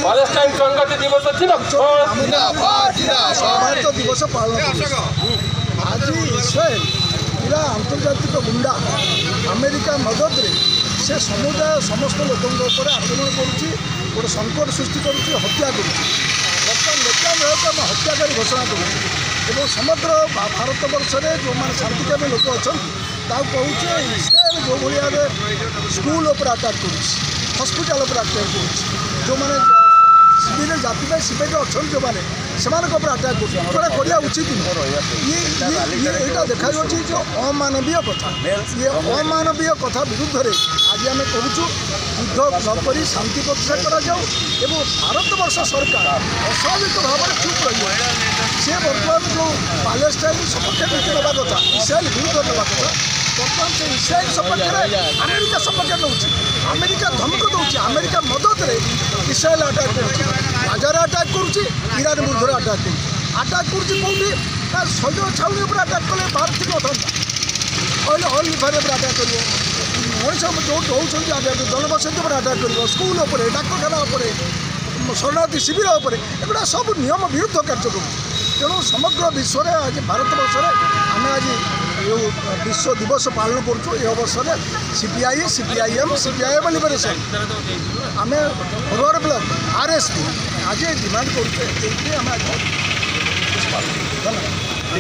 Palestine संगति दिवस दिवस पालन आज इस्राएल पूरा आंतर्जातिक गुंडा अमेरिका मदद से समुदाय समस्त लोकों आक्रमण करुच्ची गोटे संकट सृष्टि करुच्ची हत्या करुच्ची बर्तमान नेतान्याहू आम हत्याकारी घोषणा करुच्ची समग्र भारत वर्ष में जो मैंने शांतिकामी लोक अच्छा कहूँ इस्राएल जो भाई स्कूल उपर अटाक कर हस्पिटाल उपर अटाक कर जो मैंने शिविर जाति शिविर अच्छा जो मैंने से अटाक करा उचित यहाँ देखा जो अमानवीय कथा ये अमानवीय कथा विरुद्ध में आज आम कहूँ युद्ध नक शांति प्रतिष्ठा करा भारत वर्ष सरकार अस्वाभाविक भाव में चुप रही सी बर्तमान जो पैलेस्टाइन सपक्ष नीति ना कथा इस्राएल विरुद्ध ना कथा बर्तमान से इस्राएल सपक्ष अमेरिका सपक्ष नौ अमेरिका धमक दौर अमेरिका मदद में इस्राएल अटाक कर गाजार अटाक कर ईरान विरुद्ध अटाक कर कौटी शैल छाउनी अटाक कले बाहर थी न था ऑयल रिफाइनरी पर अटाक कर मनीष जो दौरान जनबसति पर अटाक कर स्कूल डाक्तखाना शरणार्थी शिविर एगुड़ा सब नियम विरुद्ध कार्य कर तेणु समग्र विश्व में आज भारत वर्ष में आम आज जो विश्व दिवस पालन करुँ अवसर में सीपीआई सीपीआईएम सीपीआईएम लिबरेशन आम फरवर्ड ब्लक आरएसपी आज डिमांड करुँ धन्यवाद।